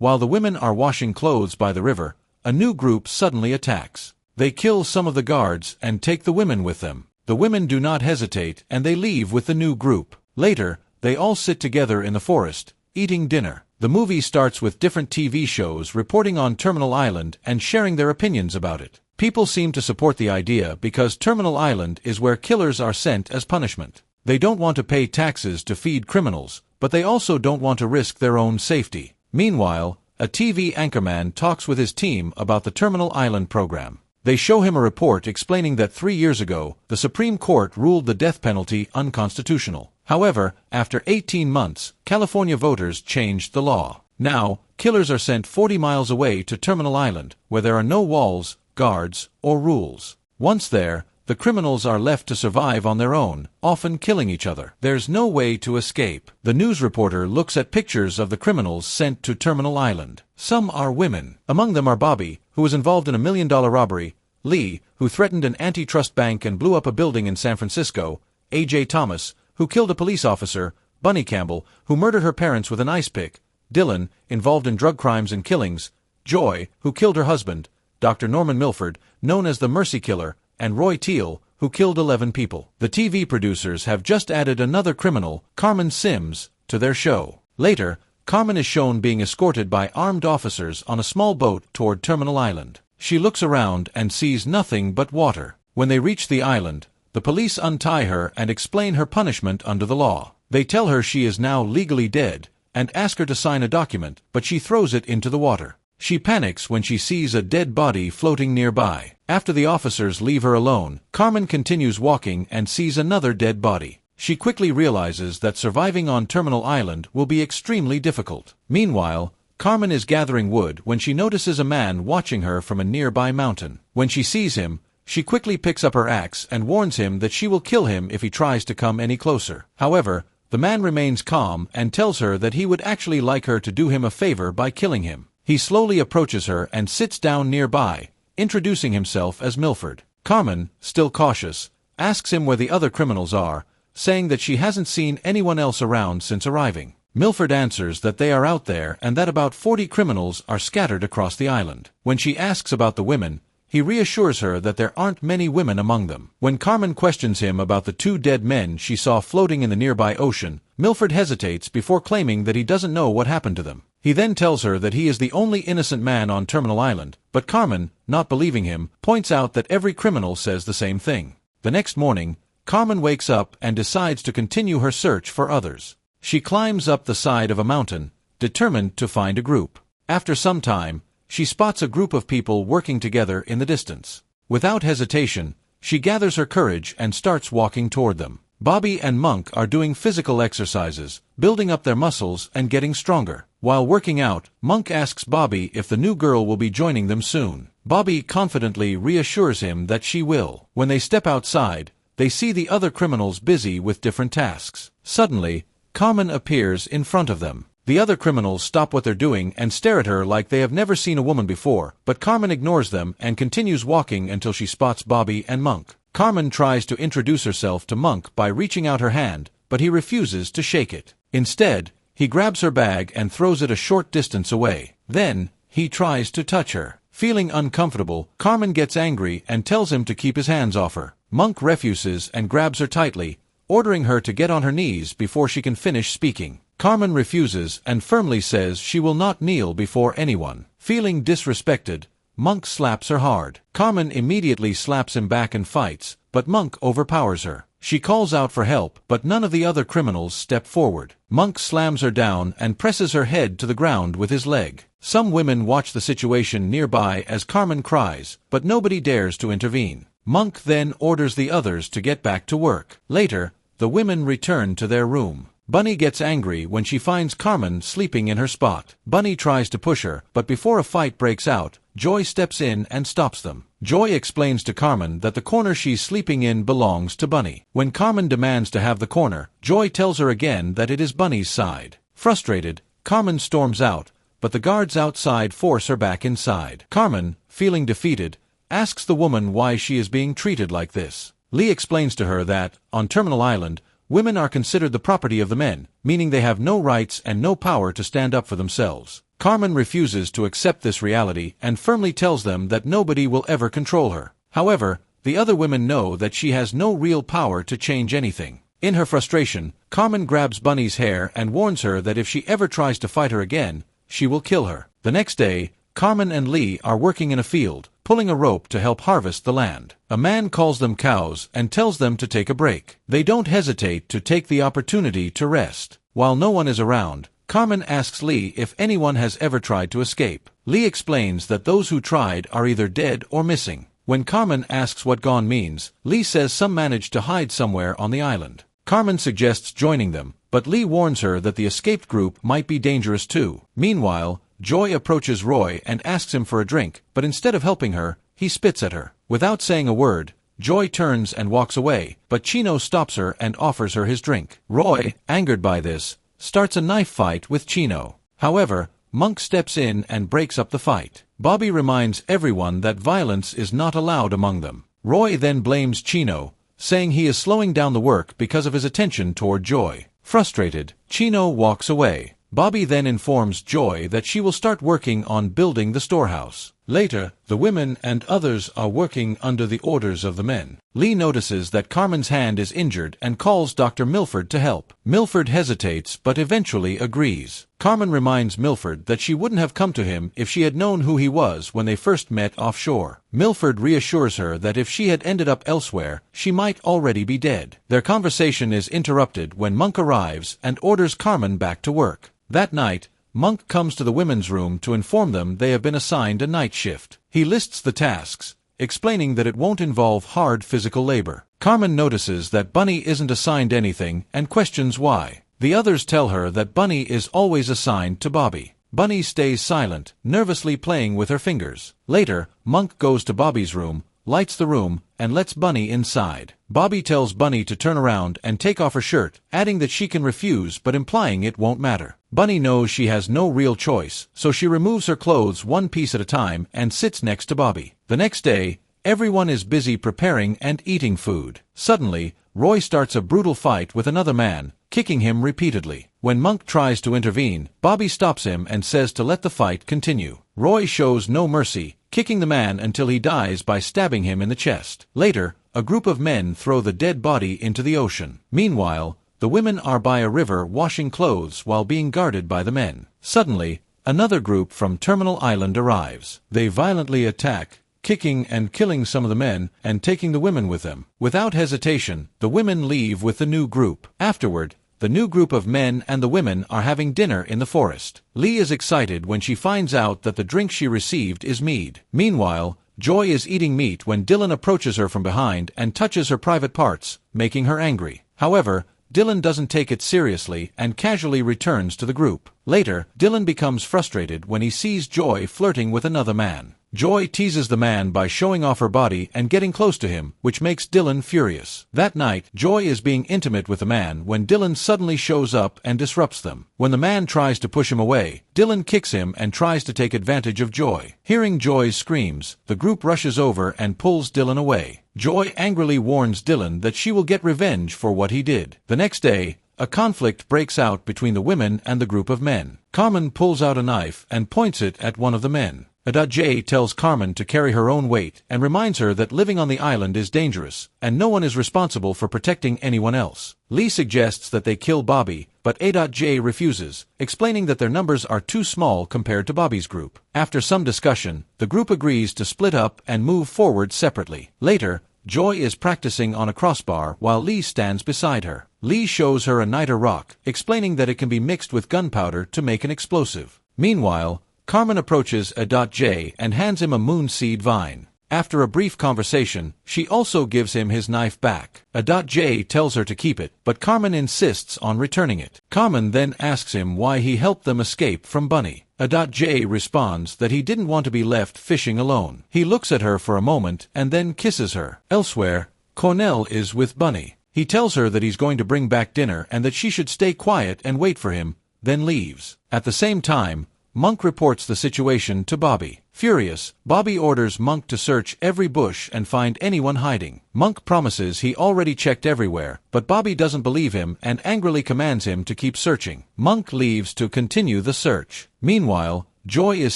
While the women are washing clothes by the river, a new group suddenly attacks. They kill some of the guards and take the women with them. The women do not hesitate and they leave with the new group. Later, they all sit together in the forest, eating dinner. The movie starts with different TV shows reporting on Terminal Island and sharing their opinions about it. People seem to support the idea because Terminal Island is where killers are sent as punishment. They don't want to pay taxes to feed criminals, but they also don't want to risk their own safety. Meanwhile, a TV anchorman talks with his team about the Terminal Island program. They show him a report explaining that 3 years ago, the Supreme Court ruled the death penalty unconstitutional. However, after 18 months, California voters changed the law. Now, killers are sent 40 miles away to Terminal Island, where there are no walls, guards, or rules. Once there, the criminals are left to survive on their own, often killing each other. There's no way to escape. The news reporter looks at pictures of the criminals sent to Terminal Island. Some are women. Among them are Bobby, who was involved in a $1 million robbery, Lee, who threatened an antitrust bank and blew up a building in San Francisco, A.J. Thomas, who killed a police officer, Bunny Campbell, who murdered her parents with an ice pick, Dylan, involved in drug crimes and killings, Joy, who killed her husband, Dr. Norman Milford, known as the Mercy Killer, and Roy Teal, who killed 11 people. The TV producers have just added another criminal, Carmen Sims, to their show. Later, Carmen is shown being escorted by armed officers on a small boat toward Terminal Island. She looks around and sees nothing but water. When they reach the island, the police untie her and explain her punishment under the law. They tell her she is now legally dead and ask her to sign a document, but she throws it into the water. She panics when she sees a dead body floating nearby. After the officers leave her alone, Carmen continues walking and sees another dead body. She quickly realizes that surviving on Terminal Island will be extremely difficult. Meanwhile, Carmen is gathering wood when she notices a man watching her from a nearby mountain. When she sees him, she quickly picks up her axe and warns him that she will kill him if he tries to come any closer. However, the man remains calm and tells her that he would actually like her to do him a favor by killing him. He slowly approaches her and sits down nearby, introducing himself as Milford. Carmen, still cautious, asks him where the other criminals are, saying that she hasn't seen anyone else around since arriving. Milford answers that they are out there and that about 40 criminals are scattered across the island. When she asks about the women, he reassures her that there aren't many women among them. When Carmen questions him about the 2 dead men she saw floating in the nearby ocean, Milford hesitates before claiming that he doesn't know what happened to them. He then tells her that he is the only innocent man on Terminal Island, but Carmen, not believing him, points out that every criminal says the same thing. The next morning, Carmen wakes up and decides to continue her search for others. She climbs up the side of a mountain, determined to find a group. After some time, she spots a group of people working together in the distance. Without hesitation, she gathers her courage and starts walking toward them. Bobby and Monk are doing physical exercises, building up their muscles and getting stronger. While working out, Monk asks Bobby if the new girl will be joining them soon. Bobby confidently reassures him that she will. When they step outside, they see the other criminals busy with different tasks. Suddenly, Carmen appears in front of them. The other criminals stop what they're doing and stare at her like they have never seen a woman before, but Carmen ignores them and continues walking until she spots Bobby and Monk. Carmen tries to introduce herself to Monk by reaching out her hand, but he refuses to shake it. Instead, he grabs her bag and throws it a short distance away. Then, he tries to touch her. Feeling uncomfortable, Carmen gets angry and tells him to keep his hands off her. Monk refuses and grabs her tightly, ordering her to get on her knees before she can finish speaking. Carmen refuses and firmly says she will not kneel before anyone. Feeling disrespected, Monk slaps her hard. Carmen immediately slaps him back and fights, but Monk overpowers her. She calls out for help, but none of the other criminals step forward. Monk slams her down and presses her head to the ground with his leg. Some women watch the situation nearby as Carmen cries, but nobody dares to intervene. Monk then orders the others to get back to work. Later, the women return to their room. Bunny gets angry when she finds Carmen sleeping in her spot. Bunny tries to push her, but before a fight breaks out, Joy steps in and stops them. Joy explains to Carmen that the corner she's sleeping in belongs to Bunny. When Carmen demands to have the corner, Joy tells her again that it is Bunny's side. Frustrated, Carmen storms out, but the guards outside force her back inside. Carmen, feeling defeated, asks the woman why she is being treated like this. Lee explains to her that, on Terminal Island, Women are considered the property of the men, meaning they have no rights and no power to stand up for themselves. Carmen refuses to accept this reality and firmly tells them that nobody will ever control her. However, the other women know that she has no real power to change anything. In her frustration, Carmen grabs Bunny's hair and warns her that if she ever tries to fight her again, she will kill her. The next day, Carmen and Lee are working in a field, pulling a rope to help harvest the land. A man calls them cows and tells them to take a break. They don't hesitate to take the opportunity to rest. While no one is around, Carmen asks Lee if anyone has ever tried to escape. Lee explains that those who tried are either dead or missing. When Carmen asks what gone means, Lee says some managed to hide somewhere on the island. Carmen suggests joining them, but Lee warns her that the escaped group might be dangerous too. Meanwhile, Joy approaches Roy and asks him for a drink, but instead of helping her, he spits at her. Without saying a word, Joy turns and walks away, but Chino stops her and offers her his drink. Roy, angered by this, starts a knife fight with Chino. However, Monk steps in and breaks up the fight. Bobby reminds everyone that violence is not allowed among them. Roy then blames Chino, saying he is slowing down the work because of his attention toward Joy. Frustrated, Chino walks away. Bobby then informs Joy that she will start working on building the storehouse. Later, the women and others are working under the orders of the men. Lee notices that Carmen's hand is injured and calls Dr. Milford to help. Milford hesitates but eventually agrees. Carmen reminds Milford that she wouldn't have come to him if she had known who he was when they first met offshore. Milford reassures her that if she had ended up elsewhere, she might already be dead. Their conversation is interrupted when Monk arrives and orders Carmen back to work. That night, Monk comes to the women's room to inform them they have been assigned a night shift. He lists the tasks, explaining that it won't involve hard physical labor. Carmen notices that Bunny isn't assigned anything and questions why. The others tell her that Bunny is always assigned to Bobby. Bunny stays silent, nervously playing with her fingers. Later, Monk goes to Bobby's room, lights the room, and lets Bunny inside. Bobby tells Bunny to turn around and take off her shirt, adding that she can refuse but implying it won't matter. Bunny knows she has no real choice, so she removes her clothes one piece at a time and sits next to Bobby. The next day, everyone is busy preparing and eating food. Suddenly, Roy starts a brutal fight with another man, kicking him repeatedly. When Monk tries to intervene, Bobby stops him and says to let the fight continue. Roy shows no mercy, kicking the man until he dies by stabbing him in the chest. Later, a group of men throw the dead body into the ocean. Meanwhile, the women are by a river washing clothes while being guarded by the men. Suddenly, another group from Terminal Island arrives. They violently attack, kicking and killing some of the men and taking the women with them. Without hesitation, the women leave with the new group. Afterward, the new group of men and the women are having dinner in the forest. Lee is excited when she finds out that the drink she received is mead. Meanwhile, Joy is eating meat when Dylan approaches her from behind and touches her private parts, making her angry. However, Dylan doesn't take it seriously and casually returns to the group. Later, Dylan becomes frustrated when he sees Joy flirting with another man. Joy teases the man by showing off her body and getting close to him, which makes Dylan furious. That night, Joy is being intimate with the man when Dylan suddenly shows up and disrupts them. When the man tries to push him away, Dylan kicks him and tries to take advantage of Joy. Hearing Joy's screams, the group rushes over and pulls Dylan away. Joy angrily warns Dylan that she will get revenge for what he did. The next day, a conflict breaks out between the women and the group of men. Carmen pulls out a knife and points it at one of the men. J tells Carmen to carry her own weight and reminds her that living on the island is dangerous, and no one is responsible for protecting anyone else. Lee suggests that they kill Bobby, but J refuses, explaining that their numbers are too small compared to Bobby's group. After some discussion, the group agrees to split up and move forward separately. Later, Joy is practicing on a crossbar while Lee stands beside her. Lee shows her a niter rock, explaining that it can be mixed with gunpowder to make an explosive. Meanwhile, Carmen approaches J and hands him a moonseed vine. After a brief conversation, she also gives him his knife back. J tells her to keep it, but Carmen insists on returning it. Carmen then asks him why he helped them escape from Bunny. J responds that he didn't want to be left fishing alone. He looks at her for a moment and then kisses her. Elsewhere, Cornell is with Bunny. He tells her that he's going to bring back dinner and that she should stay quiet and wait for him, then leaves. At the same time, Monk reports the situation to Bobby. Furious, Bobby orders Monk to search every bush and find anyone hiding. Monk promises he already checked everywhere, but Bobby doesn't believe him and angrily commands him to keep searching. Monk leaves to continue the search. Meanwhile, Joy is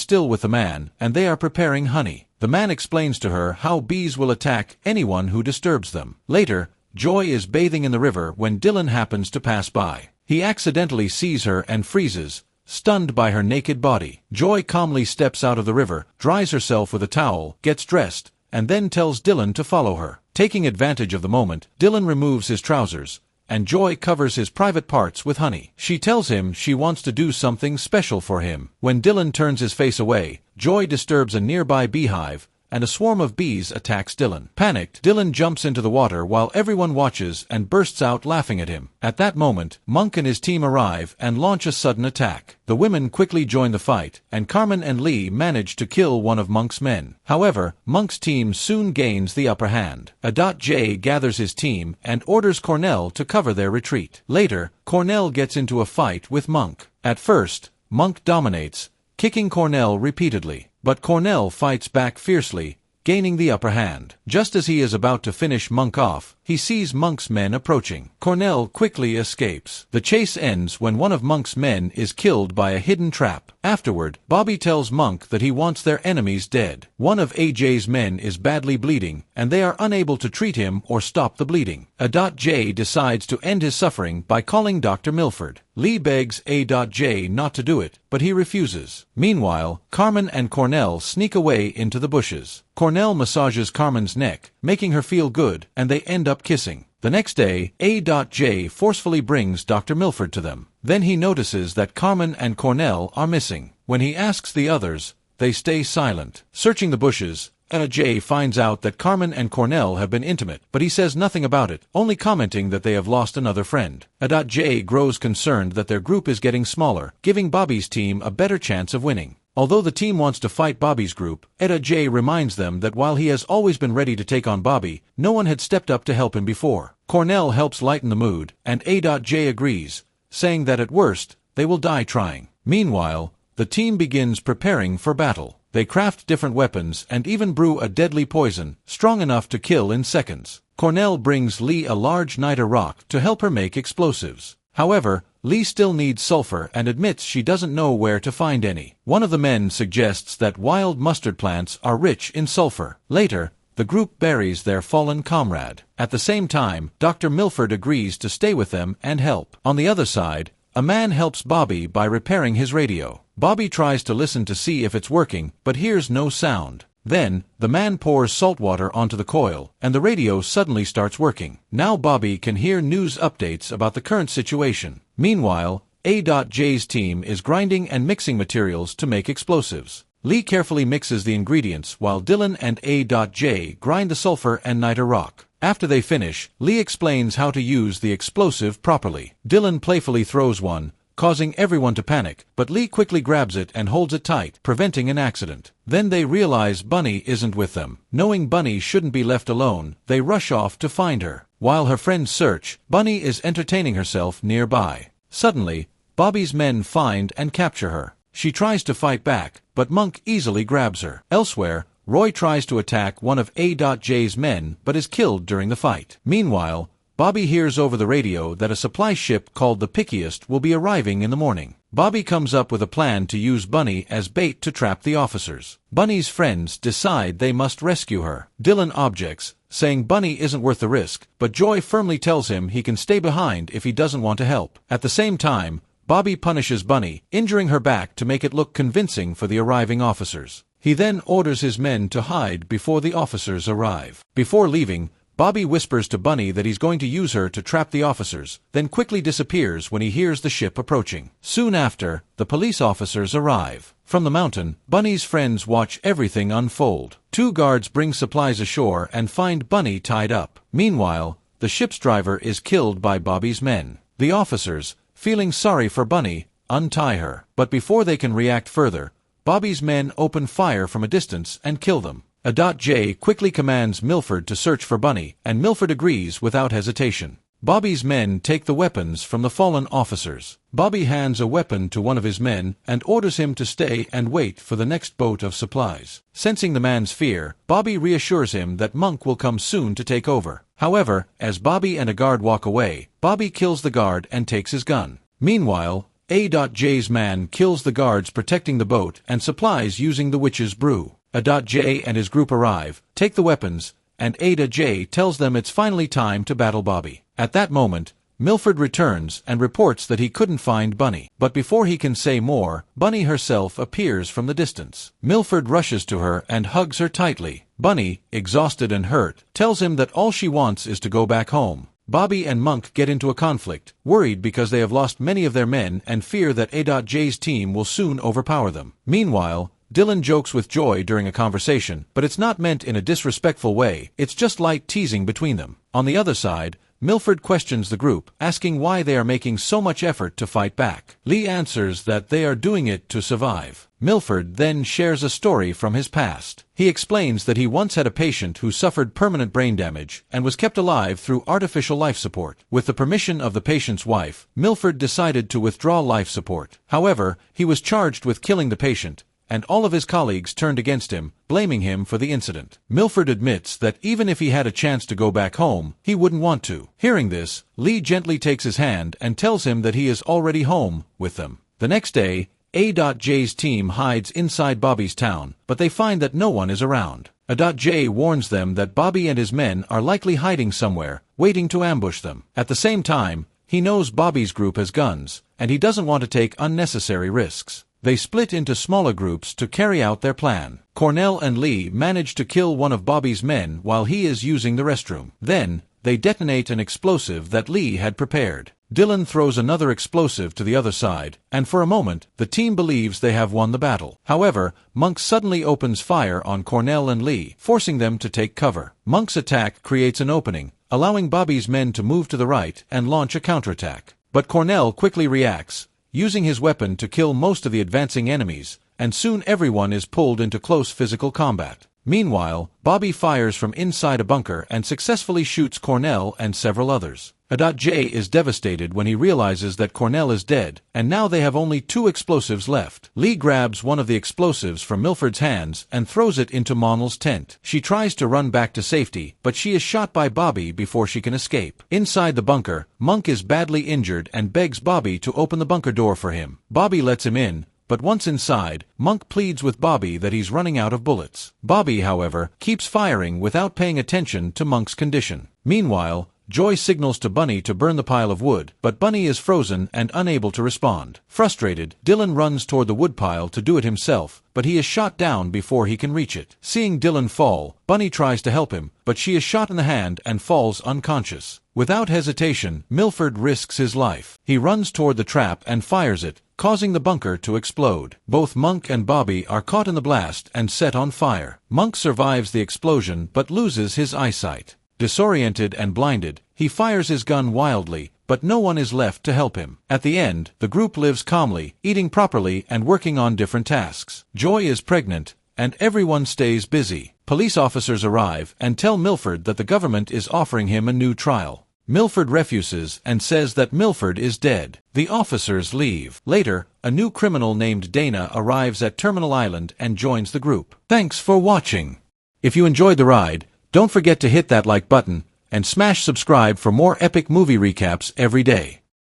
still with the man, and they are preparing honey. The man explains to her how bees will attack anyone who disturbs them. Later, Joy is bathing in the river when Dylan happens to pass by. He accidentally sees her and freezes, stunned by her naked body. Joy calmly steps out of the river, dries herself with a towel, gets dressed, and then tells Dylan to follow her. Taking advantage of the moment, Dylan removes his trousers, and Joy covers his private parts with honey. She tells him she wants to do something special for him. When Dylan turns his face away, Joy disturbs a nearby beehive, and a swarm of bees attacks Dylan. Panicked, Dylan jumps into the water while everyone watches and bursts out laughing at him. At that moment, Monk and his team arrive and launch a sudden attack. The women quickly join the fight, and Carmen and Lee manage to kill one of Monk's men. However, Monk's team soon gains the upper hand. J gathers his team and orders Cornell to cover their retreat. Later, Cornell gets into a fight with Monk. At first, Monk dominates, kicking Cornell repeatedly. But Cornell fights back fiercely, gaining the upper hand. Just as he is about to finish Monk off, he sees Monk's men approaching. Cornell quickly escapes. The chase ends when one of Monk's men is killed by a hidden trap. Afterward, Bobby tells Monk that he wants their enemies dead. One of AJ's men is badly bleeding, and they are unable to treat him or stop the bleeding. J decides to end his suffering by calling Dr. Milford. Lee begs J not to do it, but he refuses. Meanwhile, Carmen and Cornell sneak away into the bushes. Cornell massages Carmen's neck, making her feel good, and they end up kissing. The next day, J forcefully brings Dr. Milford to them. Then he notices that Carmen and Cornell are missing. When he asks the others, they stay silent. Searching the bushes, J finds out that Carmen and Cornell have been intimate, but he says nothing about it, only commenting that they have lost another friend. J grows concerned that their group is getting smaller, giving Bobby's team a better chance of winning. Although the team wants to fight Bobby's group, J reminds them that while he has always been ready to take on Bobby, no one had stepped up to help him before. Cornell helps lighten the mood, and J agrees, saying that at worst, they will die trying. Meanwhile, the team begins preparing for battle. They craft different weapons and even brew a deadly poison, strong enough to kill in seconds. Cornell brings Lee a large niter rock to help her make explosives. However, Lee still needs sulfur and admits she doesn't know where to find any. One of the men suggests that wild mustard plants are rich in sulfur. Later, the group buries their fallen comrade. At the same time, Dr. Milford agrees to stay with them and help. On the other side, a man helps Bobby by repairing his radio. Bobby tries to listen to see if it's working, but hears no sound. Then, the man pours salt water onto the coil, and the radio suddenly starts working. Now Bobby can hear news updates about the current situation. Meanwhile, J's team is grinding and mixing materials to make explosives. Lee carefully mixes the ingredients while Dylan and J grind the sulfur and niter rock. After they finish, Lee explains how to use the explosive properly. Dylan playfully throws one, causing everyone to panic, but Lee quickly grabs it and holds it tight, preventing an accident. Then they realize Bunny isn't with them. Knowing Bunny shouldn't be left alone, they rush off to find her. While her friends search, Bunny is entertaining herself nearby. Suddenly, Bobby's men find and capture her. She tries to fight back, but Monk easily grabs her. Elsewhere, Roy tries to attack one of J's men but is killed during the fight. Meanwhile, Bobby hears over the radio that a supply ship called the Pickiest will be arriving in the morning. Bobby comes up with a plan to use Bunny as bait to trap the officers. Bunny's friends decide they must rescue her. Dylan objects, saying Bunny isn't worth the risk, but Joy firmly tells him he can stay behind if he doesn't want to help. At the same time, Bobby punishes Bunny, injuring her back to make it look convincing for the arriving officers. He then orders his men to hide before the officers arrive. Before leaving, Bobby whispers to Bunny that he's going to use her to trap the officers, then quickly disappears when he hears the ship approaching. Soon after, the police officers arrive. From the mountain, Bunny's friends watch everything unfold. 2 guards bring supplies ashore and find Bunny tied up. Meanwhile, the ship's driver is killed by Bobby's men. The officers, feeling sorry for Bunny, untie her. But before they can react further, Bobby's men open fire from a distance and kill them. J quickly commands Milford to search for Bunny, and Milford agrees without hesitation. Bobby's men take the weapons from the fallen officers. Bobby hands a weapon to one of his men and orders him to stay and wait for the next boat of supplies. Sensing the man's fear, Bobby reassures him that Monk will come soon to take over. However, as Bobby and a guard walk away, Bobby kills the guard and takes his gun. Meanwhile, A.J's man kills the guards protecting the boat and supplies using the witch's brew. A.J and his group arrive, take the weapons, and A.J tells them it's finally time to battle Bobby. At that moment, Milford returns and reports that he couldn't find Bunny. But before he can say more, Bunny herself appears from the distance. Milford rushes to her and hugs her tightly. Bunny, exhausted and hurt, tells him that all she wants is to go back home. Bobby and Monk get into a conflict, worried because they have lost many of their men and fear that A.J's team will soon overpower them. Meanwhile, Dylan jokes with Joy during a conversation, but it's not meant in a disrespectful way, it's just light teasing between them. On the other side, Milford questions the group, asking why they are making so much effort to fight back. Lee answers that they are doing it to survive. Milford then shares a story from his past. He explains that he once had a patient who suffered permanent brain damage and was kept alive through artificial life support. With the permission of the patient's wife, Milford decided to withdraw life support. However, he was charged with killing the patient, and all of his colleagues turned against him, blaming him for the incident. Milford admits that even if he had a chance to go back home, he wouldn't want to. Hearing this, Lee gently takes his hand and tells him that he is already home with them. The next day, A.J's team hides inside Bobby's town, but they find that no one is around. A.J warns them that Bobby and his men are likely hiding somewhere, waiting to ambush them. At the same time, he knows Bobby's group has guns, and he doesn't want to take unnecessary risks. They split into smaller groups to carry out their plan. Cornell and Lee manage to kill one of Bobby's men while he is using the restroom. Then, they detonate an explosive that Lee had prepared. Dylan throws another explosive to the other side, and for a moment, the team believes they have won the battle. However, Monk suddenly opens fire on Cornell and Lee, forcing them to take cover. Monk's attack creates an opening, allowing Bobby's men to move to the right and launch a counterattack. But Cornell quickly reacts, using his weapon to kill most of the advancing enemies, and soon everyone is pulled into close physical combat. Meanwhile, Bobby fires from inside a bunker and successfully shoots Cornell and several others. A.J is devastated when he realizes that Cornell is dead, and now they have only 2 explosives left. Lee grabs one of the explosives from Milford's hands and throws it into Monel's tent. She tries to run back to safety, but she is shot by Bobby before she can escape. Inside the bunker, Monk is badly injured and begs Bobby to open the bunker door for him. Bobby lets him in, but once inside, Monk pleads with Bobby that he's running out of bullets. Bobby, however, keeps firing without paying attention to Monk's condition. Meanwhile, Joy signals to Bunny to burn the pile of wood, but Bunny is frozen and unable to respond. Frustrated, Dylan runs toward the woodpile to do it himself, but he is shot down before he can reach it. Seeing Dylan fall, Bunny tries to help him, but she is shot in the hand and falls unconscious. Without hesitation, Milford risks his life. He runs toward the trap and fires it, causing the bunker to explode. Both Monk and Bobby are caught in the blast and set on fire. Monk survives the explosion but loses his eyesight. Disoriented and blinded, he fires his gun wildly, but no one is left to help him. At the end, the group lives calmly, eating properly and working on different tasks. Joy is pregnant, and everyone stays busy. Police officers arrive and tell Milford that the government is offering him a new trial. Milford refuses and says that Milford is dead. The officers leave. Later, a new criminal named Dana arrives at Terminal Island and joins the group. Thanks for watching. If you enjoyed the ride, don't forget to hit that like button and smash subscribe for more epic movie recaps every day.